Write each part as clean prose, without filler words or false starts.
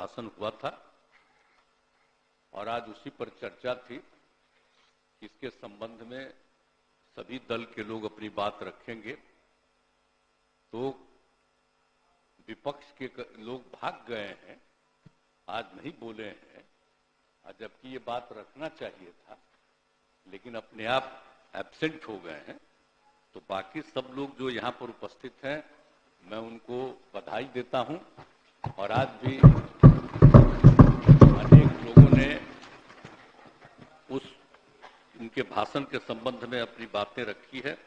अभिभाषण हुआ था और आज उसी पर चर्चा थी। इसके संबंध में सभी दल के लोग अपनी बात रखेंगे तो विपक्ष के लोग भाग गए हैं, आज नहीं बोले हैं, जबकि ये बात रखना चाहिए था, लेकिन अपने आप एब्सेंट हो गए हैं। तो बाकी सब लोग जो यहाँ पर उपस्थित हैं मैं उनको बधाई देता हूँ। और आज भी अनेक लोगों ने उनके भाषण के संबंध में अपनी बातें रखी है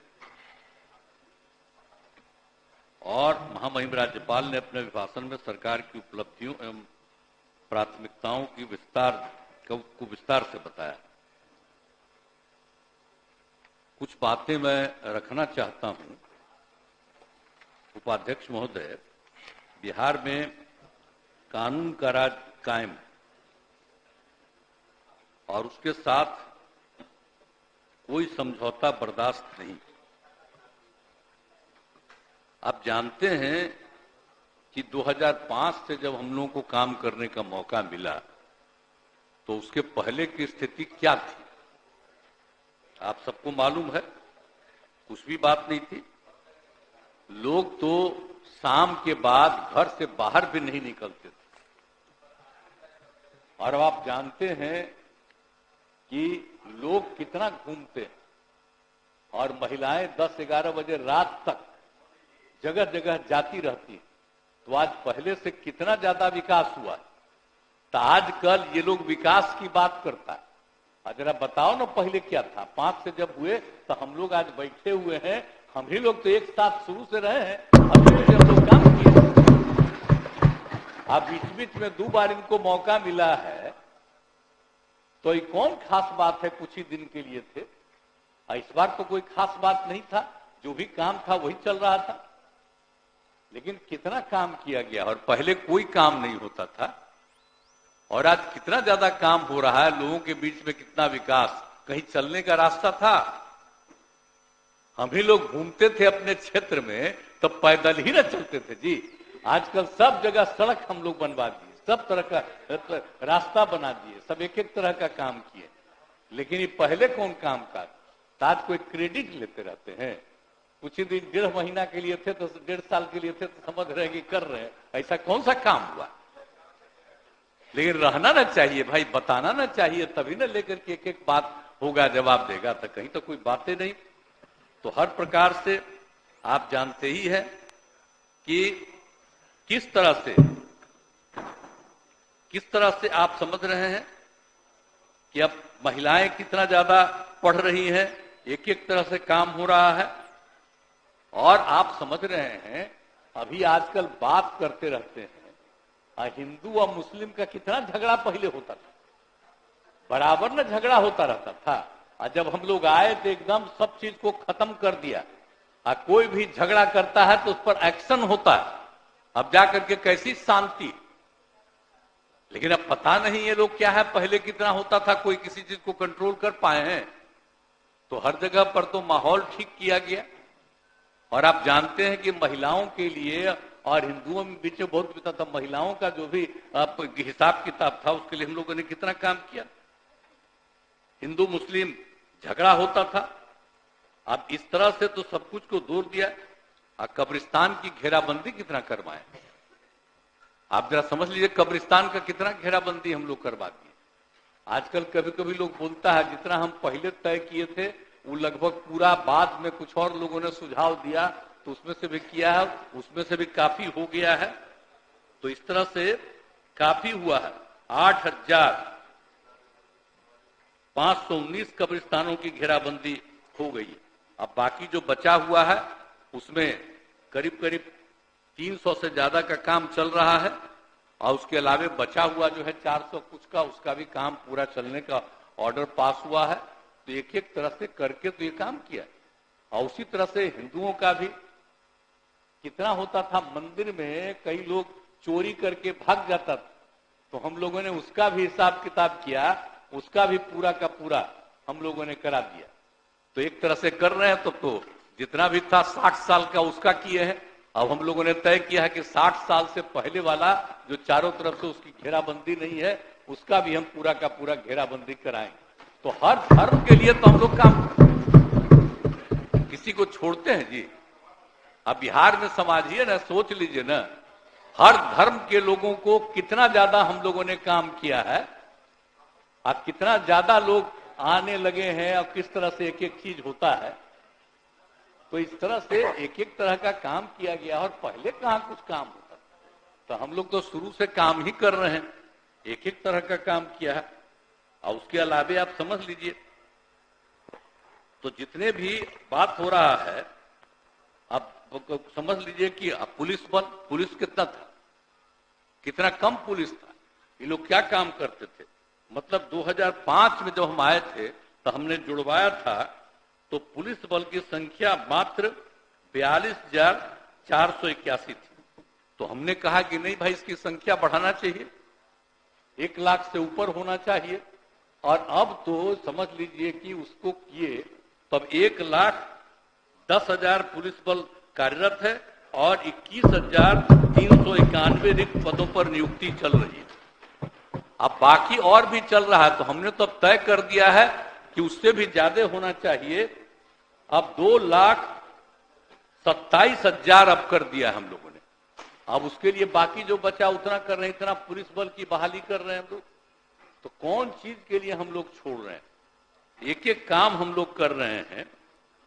और महामहिम राज्यपाल ने अपने अभिभाषण में सरकार की उपलब्धियों एवं प्राथमिकताओं की विस्तार से बताया। कुछ बातें मैं रखना चाहता हूं। उपाध्यक्ष महोदय, बिहार में कानून का राज कायम और उसके साथ कोई समझौता बर्दाश्त नहीं। आप जानते हैं कि 2005 से जब हम लोगों को काम करने का मौका मिला तो उसके पहले की स्थिति क्या थी आप सबको मालूम है। कुछ भी बात नहीं थी। लोग तो शाम के बाद घर से बाहर भी नहीं निकलते थे। और अब आप जानते हैं कि लोग कितना घूमते हैं और महिलाएं 10-11 बजे रात तक जगह जगह जाती रहती है। तो आज पहले से कितना ज्यादा विकास हुआ है। तो आजकल ये लोग विकास की बात करता है। जरा बताओ ना पहले क्या था। 5 से जब हुए तो हम लोग आज बैठे हुए हैं। हम ही लोग तो एक साथ शुरू से रहे हैं, अभी से हम लोग काम किए। अब बीच बीच में 2 बार इनको मौका मिला है तो ये कौन खास बात है। कुछ ही दिन के लिए थे। इस बार तो कोई खास बात नहीं था, जो भी काम था वही चल रहा था। लेकिन कितना काम किया गया और पहले कोई काम नहीं होता था और आज कितना ज्यादा काम हो रहा है। लोगों के बीच में कितना विकास। कहीं चलने का रास्ता था, हम ही लोग घूमते थे अपने क्षेत्र में तो पैदल ही न चलते थे जी। आजकल सब जगह सड़क हम लोग बनवा दिए, सब तरह का रास्ता बना दिए, सब एक एक तरह का काम किए। लेकिन ये पहले कौन काम का। आज कोई क्रेडिट लेते रहते हैं। कुछ ही दिन 1.5 महीना के लिए थे तो 1.5 साल के लिए थे तो समझ रहे कि कर रहे हैं। ऐसा कौन सा काम हुआ। लेकिन रहना ना चाहिए भाई, बताना ना चाहिए, तभी ना लेकर के एक एक बात होगा, जवाब देगा। तो कहीं तो कोई बातें नहीं। तो हर प्रकार से आप जानते ही है कि किस तरह से आप समझ रहे हैं कि अब महिलाएं कितना ज्यादा पढ़ रही हैं, एक एक तरह से काम हो रहा है। और आप समझ रहे हैं अभी आजकल बात करते रहते हैं हिंदू और मुस्लिम का कितना झगड़ा पहले होता था, बराबर ना झगड़ा होता रहता था। और जब हम लोग आए तो एकदम सब चीज को खत्म कर दिया। कोई भी झगड़ा करता है तो उस पर एक्शन होता है। अब जाकर के कैसी शांति। लेकिन अब पता नहीं ये लोग क्या है, पहले कितना होता था, कोई किसी चीज को कंट्रोल कर पाए हैं। तो हर जगह पर तो माहौल ठीक किया गया। और आप जानते हैं कि महिलाओं के लिए और हिंदुओं में बीच में बहुत पता था, महिलाओं का जो भी हिसाब किताब था उसके लिए हम लोगों ने कितना काम किया। हिंदू मुस्लिम झगड़ा होता था। अब इस तरह से तो सब कुछ को दूर दिया। कब्रिस्तान की घेराबंदी कितना करवाए। आप जरा समझ लीजिए, कब्रिस्तान का कितना घेराबंदी हम लोग करवा दिए। आजकल कभी कभी लोग बोलता है जितना हम पहले तय किए थे वो लगभग पूरा, बाद में कुछ और लोगों ने सुझाव दिया तो उसमें से भी किया है, उसमें से भी काफी हो गया है। तो इस तरह से काफी हुआ है। 8,519 कब्रिस्तानों की घेराबंदी हो गई। अब बाकी जो बचा हुआ है उसमें करीब करीब 300 से ज्यादा का काम चल रहा है। और उसके अलावे बचा हुआ जो है 400 कुछ का, उसका भी काम पूरा चलने का ऑर्डर पास हुआ है। तो एक एक तरह से करके तो ये काम किया। और उसी तरह से हिंदुओं का भी कितना होता था, मंदिर में कई लोग चोरी करके भाग जाता था तो हम लोगों ने उसका भी हिसाब किताब किया, उसका भी पूरा का पूरा हम लोगों ने करा दिया। तो एक तरह से कर रहे हैं। तो जितना भी था 60 साल का उसका किए हैं अब हम लोगों ने तय किया है कि 60 साल से पहले वाला जो चारों तरफ से उसकी घेराबंदी नहीं है, उसका भी हम पूरा का पूरा घेराबंदी कराएंगे। तो हर धर्म के लिए तो हम लोग काम, किसी को छोड़ते हैं जी? अब बिहार में समझिए ना, सोच लीजिए ना, हर धर्म के लोगों को कितना ज्यादा हम लोगों ने काम किया है, अब कितना ज्यादा लोग आने लगे हैं और किस तरह से एक एक चीज होता है। तो इस तरह से एक एक तरह का काम किया गया, और पहले कहां कुछ काम होता। तो हम लोग तो शुरू से काम ही कर रहे हैं, एक एक तरह का काम किया है। और उसके अलावे आप समझ लीजिए, तो जितने भी बात हो रहा है, आप समझ लीजिए कि पुलिस बल, पुलिस कितना था, कितना कम पुलिस था, ये लोग क्या काम करते थे। मतलब 2005 में जब हम आए थे तो हमने जुड़वाया था, तो पुलिस बल की संख्या मात्र 42,481 थी। तो हमने कहा कि नहीं भाई, इसकी संख्या बढ़ाना चाहिए, 1 लाख से ऊपर होना चाहिए। और अब तो समझ लीजिए कि उसको किए तब 1,10,000 पुलिस बल कार्यरत है और 21,391 रिक्त पदों पर नियुक्ति चल रही है। अब बाकी और भी चल रहा है, तो हमने तो अब तय कर दिया है कि उससे भी ज्यादा होना चाहिए। अब 2,27,000 अब कर दिया हम लोगों ने। अब उसके लिए बाकी जो बचा उतना कर रहे हैं, इतना पुलिस बल की बहाली कर रहे हैं हम लोग। तो कौन चीज के लिए हम लोग छोड़ रहे हैं? एक एक काम हम लोग कर रहे हैं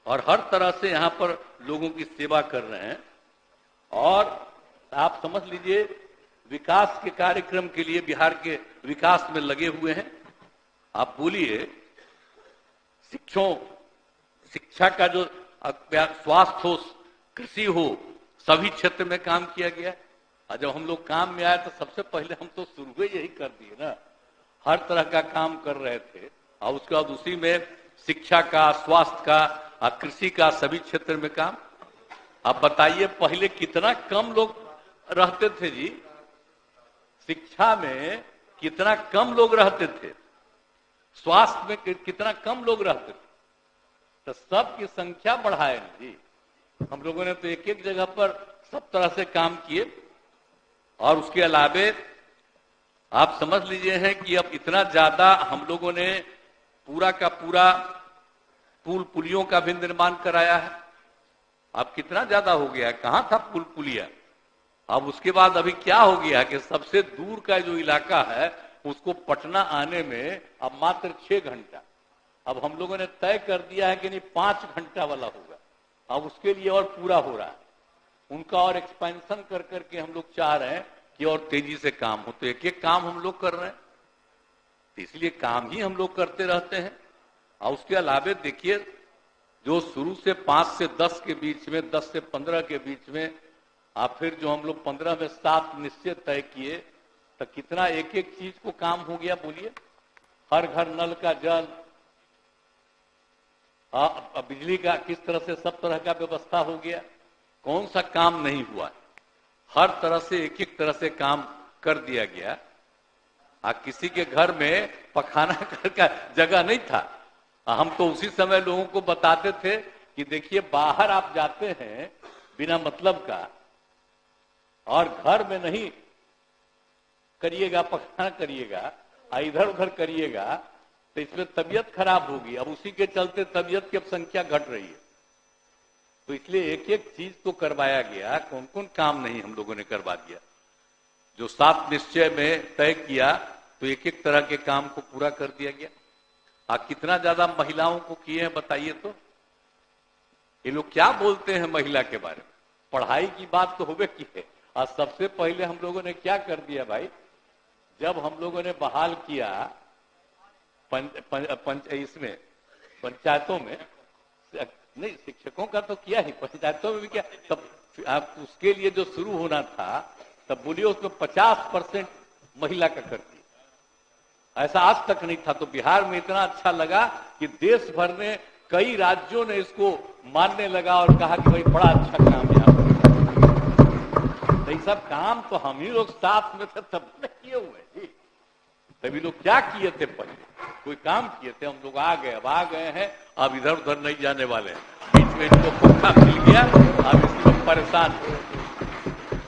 और हर तरह से यहाँ पर लोगों की सेवा कर रहे हैं। और आप समझ लीजिए, विकास के कार्यक्रम के लिए बिहार के विकास में लगे हुए हैं। आप बोलिए, शिक्षा का जो स्वास्थ्य हो, कृषि हो, सभी क्षेत्र में काम किया गया। और जब हम लोग काम में आए तो सबसे पहले हम तो शुरू में यही कर दिए ना, हर तरह का काम कर रहे थे। और उसके बाद उसी में शिक्षा का, स्वास्थ्य का, कृषि का, सभी क्षेत्र में काम। आप बताइए, पहले कितना कम लोग रहते थे जी, शिक्षा में कितना कम लोग रहते थे, स्वास्थ्य में कितना कम लोग रहते थे। तो सबकी संख्या बढ़ाए जी हम लोगों ने, तो एक एक जगह पर सब तरह से काम किए। और उसके अलावे आप समझ लीजिए हैं कि अब इतना ज्यादा हम लोगों ने पूरा का पूरा पुल पुलियों का भी निर्माण कराया है। अब कितना ज्यादा हो गया है, कहां था पुल पुलिया। अब उसके बाद अभी क्या हो गया है कि सबसे दूर का जो इलाका है उसको पटना आने में अब मात्र 6 घंटा। अब हम लोगों ने तय कर दिया है कि नहीं, 5 घंटा वाला होगा। अब उसके लिए और पूरा हो रहा है, उनका और एक्सपेंशन कर करके हम लोग चाह रहे हैं कि और तेजी से काम हो। तो एक एक काम हम लोग कर रहे हैं, तो इसलिए काम ही हम लोग करते रहते हैं। और उसके अलावे देखिए, जो शुरू से 5 से 10 के बीच में, 10 से 15 के बीच में, और फिर जो हम लोग 15 में 7 निश्चय तय किए, तो कितना एक एक चीज को काम हो गया। बोलिए, हर घर नल का जल, बिजली का किस तरह से सब तरह का व्यवस्था हो गया। कौन सा काम नहीं हुआ, हर तरह से एक एक तरह से काम कर दिया गया। किसी के घर में पखाना का जगह नहीं था। हम तो उसी समय लोगों को बताते थे कि देखिए, बाहर आप जाते हैं बिना मतलब का, और घर में नहीं करिएगा, पखाना करिएगा, इधर उधर करिएगा, तो इसमें तबीयत खराब होगी। अब उसी के चलते तबीयत की अब संख्या घट रही है। तो इसलिए एक एक चीज तो करवाया गया, कौन कौन काम नहीं हम लोगों ने करवा दिया। जो 7 निश्चय में तय किया, तो एक एक तरह के काम को पूरा कर दिया गया। कितना ज्यादा महिलाओं को किए हैं बताइए तो। ये लोग क्या बोलते हैं महिला के बारे में, पढ़ाई की बात तो होवे की है। और सबसे पहले हम लोगों ने क्या कर दिया भाई, जब हम लोगों ने बहाल किया इसमें पंचायतों में, नहीं शिक्षकों का तो किया ही, पंचायतों में भी किया। तब आप उसके लिए जो शुरू होना था, तब बोलिए उसमें 50% महिला का कर दिया। ऐसा आज तक नहीं था। तो बिहार में इतना अच्छा लगा कि देश भर में कई राज्यों ने इसको मानने लगा और कहा कि भाई बड़ा अच्छा काम यहाँ पर। तो ये सब काम तो हम ही लोग साथ में थे तब किए हुए जी। तभी लोग क्या किए थे, पहले कोई काम किए थे, हम लोग आ गए, अब आ गए हैं, अब इधर उधर नहीं जाने वाले हैं। बीच में इनको मौका मिल गया, अब इसमें परेशान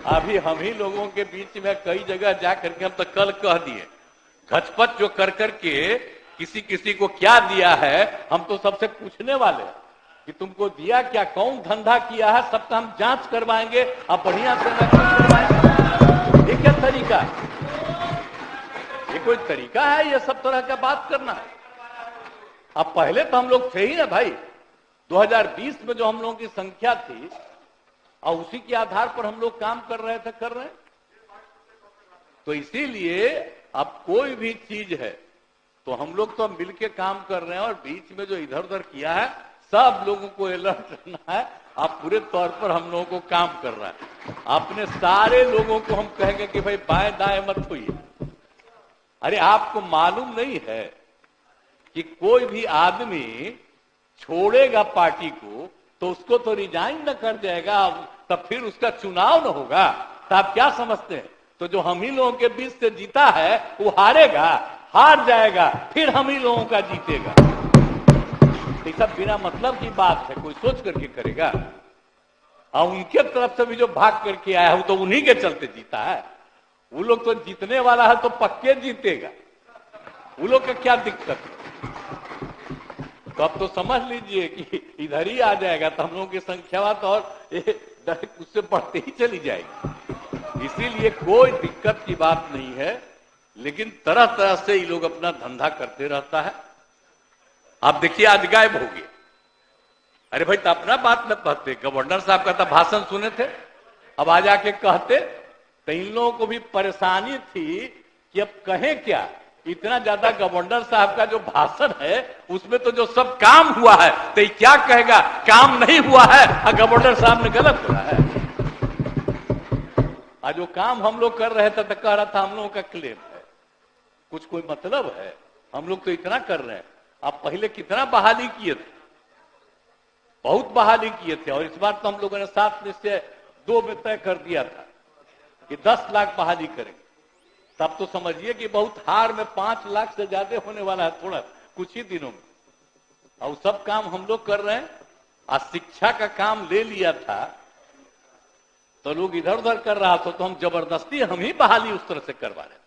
अभी हम ही लोगों के बीच में कई जगह जा करके हम तो कल कह दिए, घचपच जो कर करके किसी किसी को क्या दिया है, हम तो सबसे पूछने वाले हैं कि तुमको दिया क्या, कौन धंधा किया है, सबका हम जांच करवाएंगे और बढ़िया से नकल करवाएंगे। ये क्या तरीका है? ये कोई तरीका है ये सब तरह का बात करना? अब पहले तो हम लोग थे ही ना भाई, 2020 में जो हम लोगों की संख्या थी और उसी के आधार पर हम लोग काम कर रहे थे, कर रहे हैं। तो इसीलिए अब कोई भी चीज है तो हम लोग तो मिलके काम कर रहे हैं, और बीच में जो इधर उधर किया है सब लोगों को अलर्ट रहना है। आप पूरे तौर पर हम लोगों को काम कर रहा है, अपने सारे लोगों को हम कहेंगे कि भाई बाएं दाएं मत होइए। अरे आपको मालूम नहीं है कि कोई भी आदमी छोड़ेगा पार्टी को तो उसको तो रिजाइन न कर जाएगा, तब फिर उसका चुनाव न होगा, तो आप क्या समझते हैं? तो जो हम ही लोगों के बीच से जीता है वो हारेगा, हार जाएगा, फिर हम ही लोगों का जीतेगा। ये सब बिना मतलब की बात है, कोई सोच करके करेगा? और उनके तरफ से भी जो भाग करके आया है वो तो उन्हीं के चलते जीता है। वो लोग तो जीतने वाला है तो पक्के जीतेगा, वो लोग का क्या दिक्कत है? तो अब तो समझ लीजिए कि इधर ही आ जाएगा तो हम लोगों की संख्या तो और उससे बढ़ते ही चली जाएगी। इसीलिए कोई दिक्कत की बात नहीं है, लेकिन तरह तरह से ये लोग अपना धंधा करते रहता है। आप देखिए आज गायब हो गए। अरे भाई तो अपना बात न कहते, गवर्नर साहब का तो भाषण सुने थे, अब आ जाके कहते, तो इन लोगों को भी परेशानी थी कि अब कहें क्या। इतना ज्यादा गवर्नर साहब का जो भाषण है उसमें तो जो सब काम हुआ है, तो ये क्या कहेगा काम नहीं हुआ है और गवर्नर साहब ने गलत कहा है। आज जो काम हम लोग कर रहे थे तो कह रहा था हम लोगों का क्लेम है, कुछ कोई मतलब है? हम लोग तो इतना कर रहे हैं। आप पहले कितना बहाली किए थे, बहुत बहाली किए थे, और इस बार तो हम लोगों ने 7 निश्चय 2 में तय कर दिया था कि 10 लाख बहाली करेंगे। तब तो समझिए कि बहुत हार में 5 लाख से ज्यादा होने वाला है थोड़ा कुछ ही दिनों में, और सब काम हम लोग कर रहे हैं। आज शिक्षा का काम ले लिया था तो लोग इधर उधर कर रहा था, तो हम जबरदस्ती हम ही बहाली उस तरह से करवा रहे थे।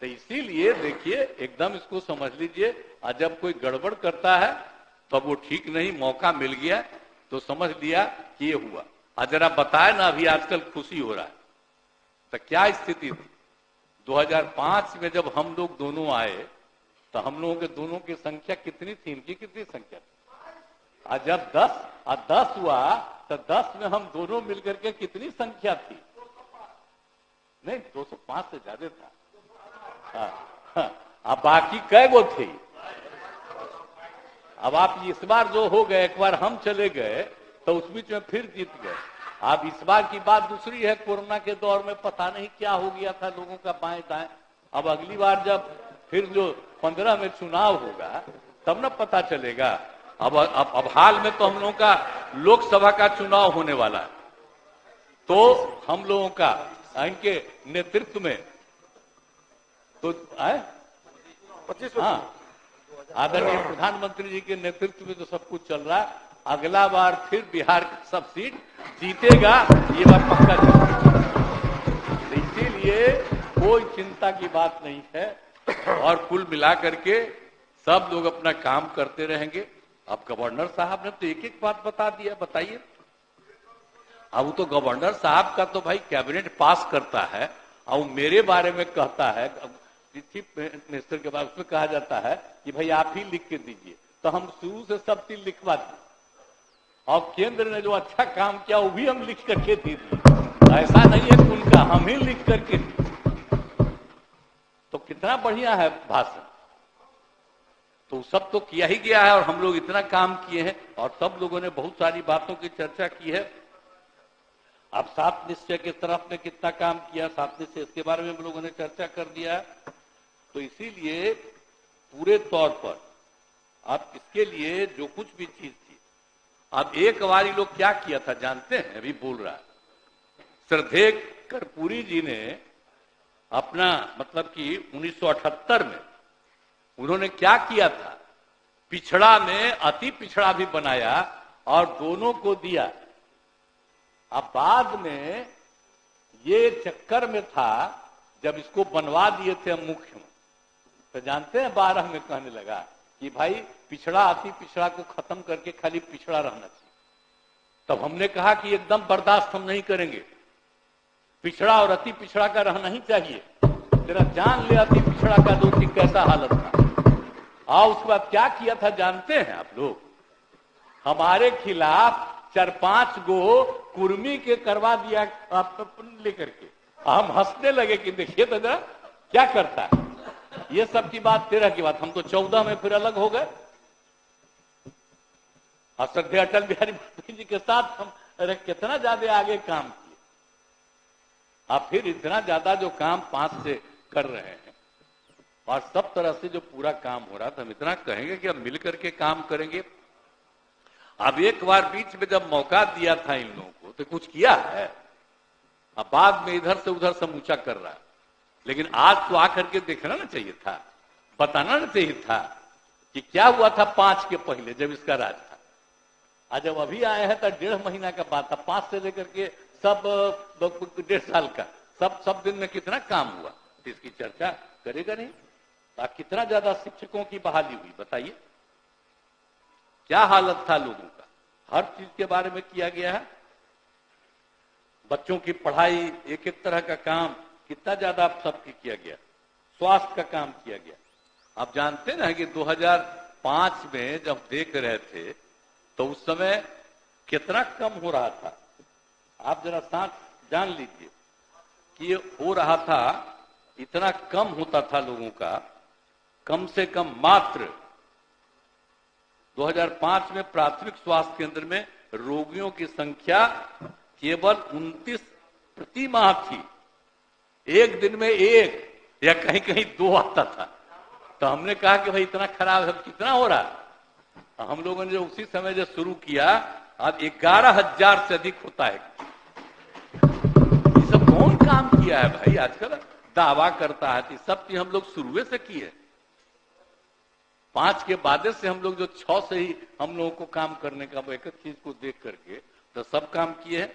तो इसीलिए देखिए एकदम इसको समझ लीजिए, आज जब कोई गड़बड़ करता है तब वो ठीक नहीं, मौका मिल गया तो समझ लिया कि ये हुआ। आज जरा बताए ना, अभी आजकल खुशी हो रहा है, तो क्या स्थिति थी 2005 में जब हम लोग दोनों आए, तो हम लोगों के दोनों की संख्या कितनी थी, इनकी कितनी संख्या थी? आज जब 10 हुआ तो 10 में हम दोनों मिलकर के कितनी संख्या थी? नहीं 205 से ज्यादा था। अब बाकी कै गो थे? अब आप इस बार जो हो गए, एक बार हम चले गए तो उस बीच में फिर जीत गए। अब इस बार की बात दूसरी है, कोरोना के दौर में पता नहीं क्या हो गया था लोगों का बाएं दाएं। अब अगली बार जब फिर जो 15 में चुनाव होगा तब ना पता चलेगा। अब हाल में तो हम लोगों का लोकसभा का चुनाव होने वाला है, तो हम लोगों का इनके नेतृत्व में तो 25 आदरणीय प्रधानमंत्री जी के नेतृत्व में तो सब कुछ चल रहा है। अगला बार फिर बिहार की सब सीट जीतेगा, ये बात पक्का जीतेगा। इसीलिए कोई चिंता की बात नहीं है, और कुल मिला करके सब लोग अपना काम करते रहेंगे। अब गवर्नर साहब ने तो एक एक बात बता दिया, बताइए। अब तो गवर्नर साहब का तो भाई कैबिनेट पास करता है, और मेरे बारे में कहता है चीफ मिनिस्टर के बाद, उसमें कहा जाता है कि भाई आप ही लिख के दीजिए, तो हम शुरू से सब चीज लिखवा दिए, और केंद्र ने जो अच्छा काम किया वो भी हम लिख करके दे दिए। ऐसा नहीं है कि उनका हम ही लिख करके दिए। तो कितना बढ़िया है भाषण, तो सब तो किया ही गया है, और हम लोग इतना काम किए हैं, और सब लोगों ने बहुत सारी बातों की चर्चा की है। अब 7 निश्चय के तरफ में कितना काम किया, 7 निश्चय इसके बारे में हम लोगों ने चर्चा कर दिया है। तो इसीलिए पूरे तौर पर अब इसके लिए जो कुछ भी चीज थी, अब एक बार लोग क्या किया था जानते हैं? अभी बोल रहा है श्रद्धेय कर्पूरी जी ने अपना मतलब कि 1978 में उन्होंने क्या किया था, पिछड़ा में अति पिछड़ा भी बनाया और दोनों को दिया। अब बाद में ये चक्कर में था, जब इसको बनवा दिए थे हम मुख्यमंत्री, तो जानते हैं 12 में कहने लगा कि भाई पिछड़ा अति पिछड़ा को खत्म करके खाली पिछड़ा रहना चाहिए। तब हमने कहा कि एकदम बर्दाश्त हम नहीं करेंगे, पिछड़ा और अति पिछड़ा का रहना ही चाहिए। तेरा जान ले अति पिछड़ा का दोषी कैसा हालत था। और उसके बाद क्या किया था जानते हैं आप लोग? हमारे खिलाफ 4-5 गो कुर्मी के करवा दिया लेकर के। हम हंसने लगे कि देखिए तो जरा क्या करता है। ये सब की बात 13 की बात, हम तो 14 में फिर अलग हो गए। श्रद्धेय अटल बिहारी वाजपेयी जी के साथ हम कितना ज्यादा आगे काम किए। अब फिर इतना ज्यादा जो काम 5 से कर रहे हैं और सब तरह से जो पूरा काम हो रहा था, हम इतना कहेंगे कि अब मिलकर के काम करेंगे। अब एक बार बीच में जब मौका दिया था इन लोगों को तो कुछ किया है, अब बाद में इधर से उधर समूचा कर रहा है। लेकिन आज तो आकर के देखना ना चाहिए था, बताना ना चाहिए था कि क्या हुआ था 5 के पहले जब इसका राज था। आज जब अभी आए हैं तो 1.5 महीना का बात था, 5 से लेकर के सब 1.5 साल का सब दिन में कितना काम हुआ, तो इसकी चर्चा करेगा नहीं। कितना ज्यादा शिक्षकों की बहाली हुई बताइए, क्या हालत था लोगों का, हर चीज के बारे में किया गया है। बच्चों की पढ़ाई, एक एक तरह का काम कितना ज्यादा सबकी किया गया, स्वास्थ्य का काम किया गया। आप जानते ना कि 2005 में जब देख रहे थे तो उस समय कितना कम हो रहा था। आप जरा साथ जान लीजिए कि ये हो रहा था, इतना कम होता था लोगों का, कम से कम मात्र 2005 में प्राथमिक स्वास्थ्य केंद्र में रोगियों की संख्या केवल 29 प्रति माह थी। एक दिन में 1 या कहीं कहीं 2 आता था। तो हमने कहा कि भाई इतना खराब है, कितना हो रहा। हम लोगों ने जो उसी समय जो शुरू किया, अब 11,000 से अधिक होता है। ये सब कौन काम किया है भाई? आजकल दावा करता है कि सब चीज हम लोग शुरू से किए। 5 के बाद से हम लोग जो 6 से ही हम लोगों को काम करने का, एक एक चीज को देख करके तो सब काम किए हैं।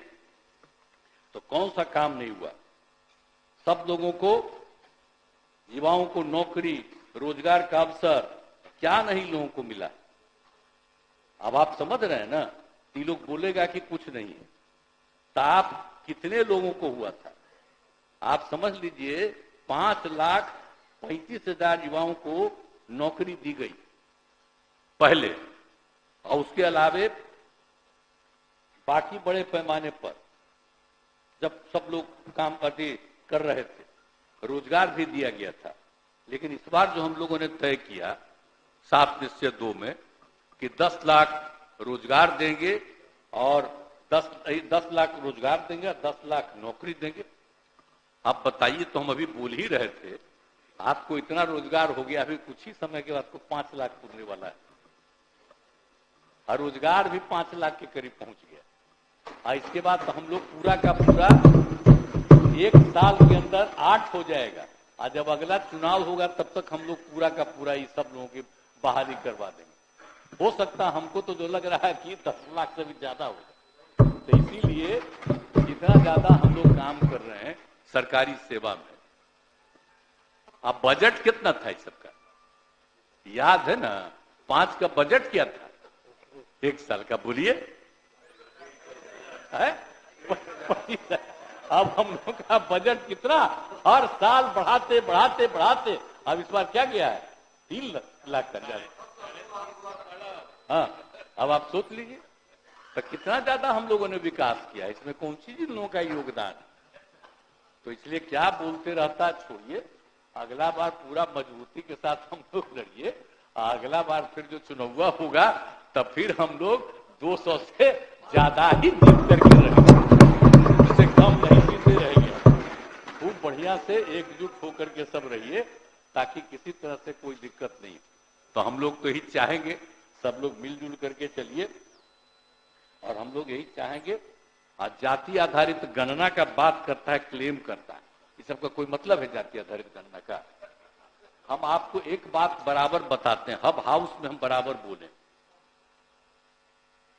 तो कौन सा काम नहीं हुआ? सब लोगों को, युवाओं को नौकरी रोजगार का अवसर क्या नहीं लोगों को मिला। अब आप समझ रहे हैं ना, ये लोग बोलेगा कि कुछ नहीं है। ताप कितने लोगों को हुआ था आप समझ लीजिए। 5,35,000 युवाओं को नौकरी दी गई पहले, और उसके अलावे बाकी बड़े पैमाने पर जब सब लोग काम कर रहे थे, रोजगार भी दिया गया था। लेकिन इस बार जो हम लोगों ने तय किया 7 निश्चय 2 में कि 10 लाख रोजगार देंगे और 10 लाख रोजगार देंगे, 10 लाख नौकरी देंगे। आप बताइए, तो हम अभी बोल ही रहे थे, आपको इतना रोजगार हो गया, अभी कुछ ही समय के बाद आपको 5 लाख पुरने वाला है, और रोजगार भी 5 लाख के करीब पहुंच गया। और इसके बाद तो हम लोग पूरा का पूरा 1 साल के अंदर 8 हो जाएगा, और जब अगला चुनाव होगा तब तक हम लोग पूरा का पूरा ये सब लोगों की बहाली करवा देंगे। हो सकता हमको तो जो लग रहा है कि 10 लाख से भी ज्यादा होगा। तो इसीलिए इतना ज्यादा हम लोग काम कर रहे हैं सरकारी सेवा में। अब बजट कितना था इस सबका याद है ना? 5 का बजट क्या था 1 साल का, बोलिए? अब हम लोग का बजट कितना, हर साल बढ़ाते बढ़ाते बढ़ाते अब इस बार क्या गया है 3 लाख का ज्यादा। हाँ, अब आप सोच लीजिए तो कितना ज्यादा हम लोगों ने विकास किया। इसमें कौन सी इन लोगों का योगदान। तो इसलिए क्या बोलते रहता, छोड़िए, अगला बार पूरा मजबूती के साथ हम लोग लड़िए। अगला बार फिर जो चुनाव होगा तब फिर हम लोग 200 से ज्यादा ही जीत करके रहेंगे, उससे कम नहीं जीते रहेंगे। खूब बढ़िया से एकजुट होकर के सब रहिए ताकि किसी तरह से कोई दिक्कत नहीं। तो हम लोग तो यही चाहेंगे, सब लोग मिलजुल करके चलिए, और हम लोग यही चाहेंगे। आज जाति आधारित गणना का बात करता है, क्लेम करता है, इस सबका कोई मतलब है जाति आधारित गणना का? हम आपको एक बात बराबर बताते हैं, हब हाउस में हम बराबर बोले,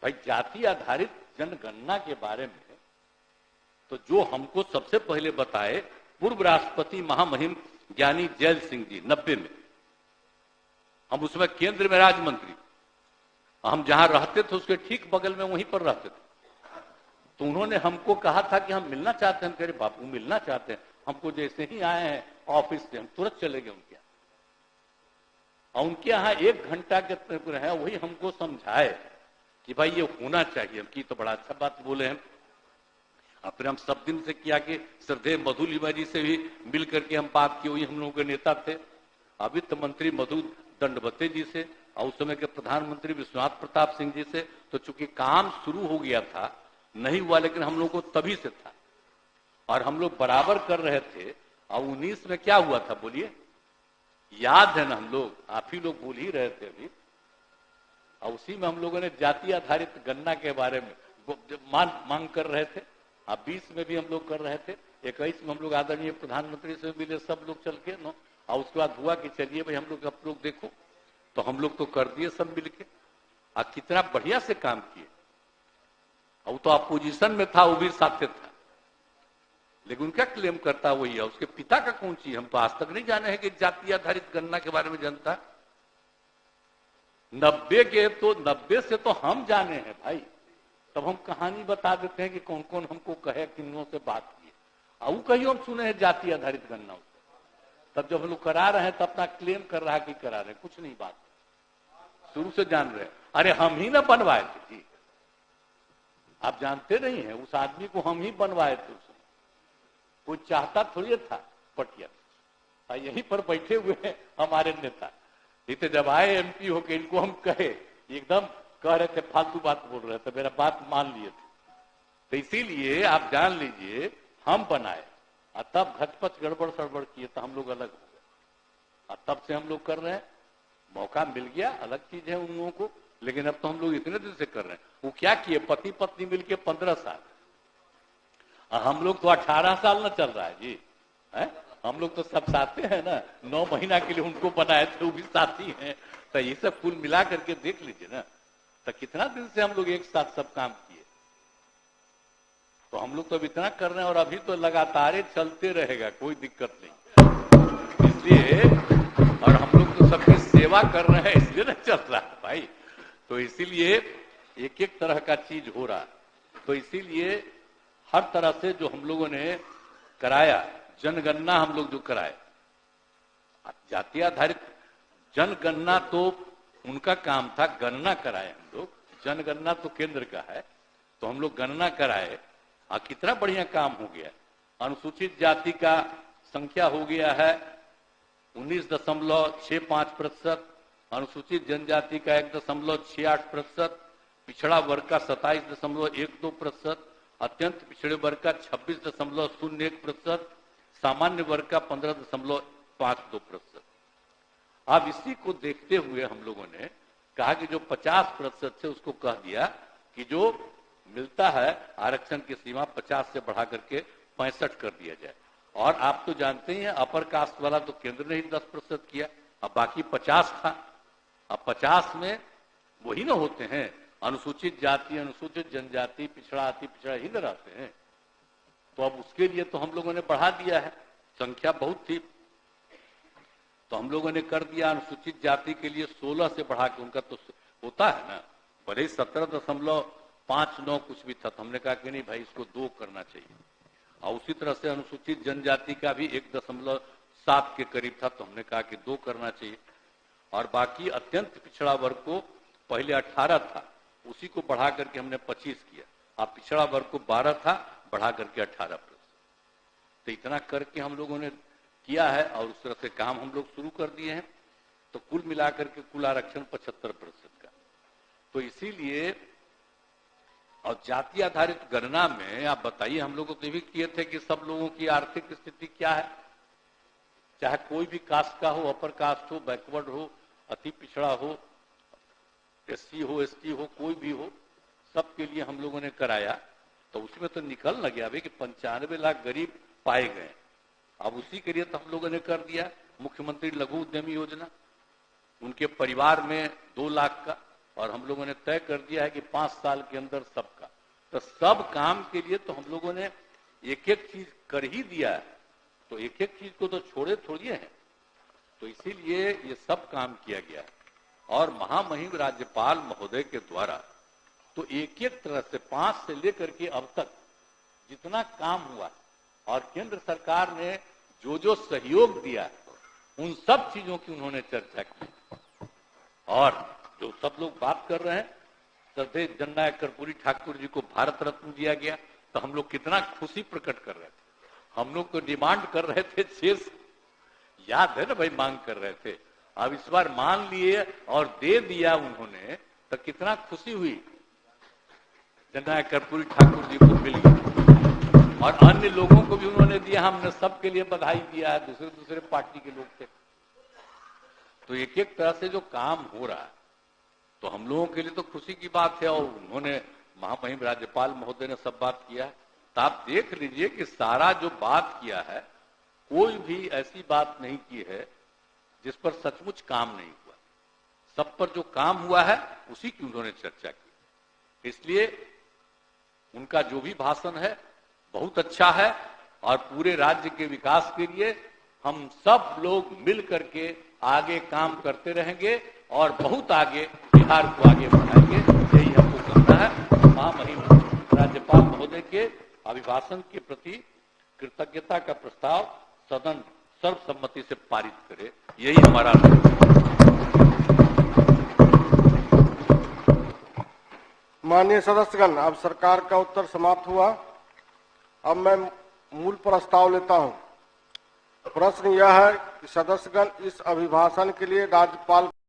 भाई जाति आधारित जनगणना के बारे में तो जो हमको सबसे पहले बताए पूर्व राष्ट्रपति महामहिम ज्ञानी जैल सिंह जी 90 में, हम उसमें केंद्र में राज्य मंत्री, हम जहां रहते थे उसके ठीक बगल में वहीं पर रहते थे। तो उन्होंने हमको कहा था कि हम मिलना चाहते हैं। हम कह रहे बापू मिलना चाहते हैं, हमको जैसे ही आए हैं ऑफिस से हम तुरंत चले गए उनके यहाँ। और उनके यहाँ 1 घंटा के है वही हमको समझाए कि भाई ये होना चाहिए। हम की तो बड़ा अच्छा बात बोले हैं। और फिर हम सब दिन से किया कि श्रद्धेय मधु लिमा जी से भी मिल करके हम बात की, वही हम लोगों के नेता थे। वित्त मंत्री मधु दंडवते जी से और उस समय के प्रधानमंत्री विश्वनाथ प्रताप सिंह जी से। तो चूंकि काम शुरू हो गया था, नहीं हुआ, लेकिन हम लोग को तभी से था और हम लोग बराबर कर रहे थे। और 19 में क्या हुआ था बोलिए, याद है ना? हम लोग, आप ही लोग भूल ही रहे थे अभी। और उसी में हम लोगों ने जाति आधारित गणना के बारे में मांग कर रहे थे। 20 में भी हम लोग कर रहे थे। 21 में हम लोग आदरणीय प्रधानमंत्री से मिले सब लोग चल के न। और उसके बाद हुआ कि चलिए भाई हम लोग आप लोग देखो, तो हम लोग तो कर दिए सब मिलके। और कितना बढ़िया से काम किए। और वो तो अपोजिशन में था, वो भी साथ था, लेकिन उनका क्लेम करता वही है। उसके पिता का कौन चीज हम तो आज तक नहीं जाने हैं कि जाति आधारित गणना के बारे में जानता। 90 से तो हम जाने हैं भाई। तब हम कहानी बता देते हैं कि कौन कौन हमको कहे, किन्नों से बात किए। और वो कहीं हम सुने हैं जाति आधारित गणना। तब जब हम लोग करा रहे हैं तो अपना क्लेम कर रहा है कि करा रहे हैं, कुछ नहीं बात शुरू से जान रहे हैं। अरे हम ही ना बनवाए थे जी, आप जानते नहीं है, उस आदमी को हम ही बनवाए थे। उसमें कोई चाहता थोड़ी था पटिया। यहीं पर बैठे हुए हैं हमारे नेता। इतने जब आए एमपी होके, इनको हम कहे, एकदम कह रहे थे फालतू बात बोल रहे थे, मेरा बात मान लिए थे। तो इसीलिए आप जान लीजिए हम बनाए और तब घचपच गड़बड़ सड़बड़ किए तो हम लोग अलग हो गए। और तब से हम लोग कर रहे हैं। मौका मिल गया, अलग चीज है उन लोगों को, लेकिन अब तो हम लोग इतने दिन से कर रहे हैं। वो क्या किए, पति पत्नी मिलके 15 साल, और हम लोग तो 18 साल न चल रहा है जी है? हम लोग तो सब साथी हैं ना। 9 महीना के लिए उनको बनाए थे, वो भी साथी हैं। तो ये सब कुल मिला करके देख लीजिए ना, तो कितना दिन से हम लोग एक साथ सब काम किए। तो हम लोग तो अब इतना कर रहे हैं और अभी तो लगातार चलते रहेगा, कोई दिक्कत नहीं। इसलिए, और हम लोग तो सबकी सेवा कर रहे हैं, इसलिए ना चल रहा है भाई। तो इसीलिए एक एक तरह का चीज हो रहा है। तो इसीलिए हर तरह से जो हम लोगों ने कराया, जनगणना हम लोग जो कराए, जाति आधारित जनगणना तो उनका काम था, गणना कराए हम लोग। जनगणना तो केंद्र का है, तो हम लोग गणना कराए। कितना बढ़िया काम हो गया। अनुसूचित जाति का संख्या हो गया है 19.65%, अनुसूचित जनजाति का 1.68%, पिछड़ा वर्ग का 27.12%, अत्यंत पिछड़े वर्ग का 26.01%, सामान्य वर्ग का 15.52%। अब इसी को देखते हुए हम लोगों ने कहा कि जो 50% से उसको कह दिया कि जो मिलता है आरक्षण की सीमा 50 से बढ़ा करके 65 कर दिया जाए। और आप तो जानते ही हैं अपर कास्ट वाला तो केंद्र ने ही 10% किया, अब बाकी 50 था। अब 50 में वही ना होते हैं, अनुसूचित जाति, अनुसूचित जनजाति, पिछड़ा अति पिछड़ा ही ना रहते हैं। तो अब उसके लिए तो हम लोगों ने बढ़ा दिया है, संख्या बहुत थी तो हम लोगों ने कर दिया। अनुसूचित जाति के लिए 16 से बढ़ा के, उनका तो होता है ना, भले 17.59 कुछ भी था, तो हमने कहा कि नहीं भाई इसको 2 करना चाहिए। और उसी तरह से अनुसूचित जनजाति का भी 1.7 के करीब था, तो हमने कहा कि 2 करना चाहिए। और बाकी अत्यंत पिछड़ा वर्ग को पहले 18 था, उसी को बढ़ा करके हमने 25 किया। अब पिछड़ा वर्ग को 12 था, बढ़ा करके 18%। तो इतना करके हम लोगों ने किया है और उस तरह से काम हम लोग शुरू कर दिए हैं। तो कुल मिलाकर के कुल आरक्षण 75% का। तो इसीलिए, और जाति आधारित गणना में आप बताइए, हम लोग तो ये भी किए थे कि सब लोगों की आर्थिक स्थिति क्या है, चाहे कोई भी कास्ट का हो, अपर कास्ट हो, बैकवर्ड हो, अति पिछड़ा हो, एससी हो, एसटी हो, कोई भी हो, सबके लिए हम लोगों ने कराया। तो उसमें तो निकल न गया भाई कि 95 लाख गरीब पाए गए। अब उसी के लिए तो हम लोगों ने कर दिया मुख्यमंत्री लघु उद्यमी योजना, उनके परिवार में 2 लाख का, और हम लोगों ने तय कर दिया है कि 5 साल के अंदर सबका। तो सब काम के लिए तो हम लोगों ने एक एक चीज कर ही दिया, तो एक एक चीज को तो छोड़े थोड़ी हैं। तो इसीलिए ये सब काम किया गया। और महामहिम राज्यपाल महोदय के द्वारा तो एक एक तरह से 5 से लेकर के अब तक जितना काम हुआ और केंद्र सरकार ने जो जो सहयोग दिया उन सब चीजों की उन्होंने चर्चा की। और जो सब लोग बात कर रहे हैं, श्रद्धेय जननायक कर्पूरी ठाकुर जी को भारत रत्न दिया गया, तो हम लोग कितना खुशी प्रकट कर रहे थे। हम लोग तो डिमांड कर रहे थे शेष, याद है ना भाई, मांग कर रहे थे। अब इस बार मान लिए और दे दिया उन्होंने, तो कितना खुशी हुई। जननायक कर्पूरी ठाकुर जी को मिल गया और अन्य लोगों को भी उन्होंने दिया। हमने सबके लिए बधाई दिया है, दूसरे दूसरे पार्टी के लोग थे। तो एक एक तरह से जो काम हो रहा है, तो हम लोगों के लिए तो खुशी की बात है। और उन्होंने महामहिम राज्यपाल महोदय ने सब बात किया है। तो आप देख लीजिए कि सारा जो बात किया है, कोई भी ऐसी बात नहीं की है जिस पर सचमुच काम नहीं हुआ। सब पर जो काम हुआ है उसी की उन्होंने चर्चा की। इसलिए उनका जो भी भाषण है बहुत अच्छा है। और पूरे राज्य के विकास के लिए हम सब लोग मिल करके आगे काम करते रहेंगे और बहुत आगे बिहार को आगे बढ़ाएंगे, यही हमको करना है। महामहिम राज्यपाल महोदय के अभिभाषण के प्रति कृतज्ञता का प्रस्ताव सदन सर्वसम्मति से पारित करे, यही हमारा। माननीय सदस्यगण, अब सरकार का उत्तर समाप्त हुआ। अब मैं मूल प्रस्ताव लेता हूं। प्रश्न यह है कि सदस्यगण इस अभिभाषण के लिए राज्यपाल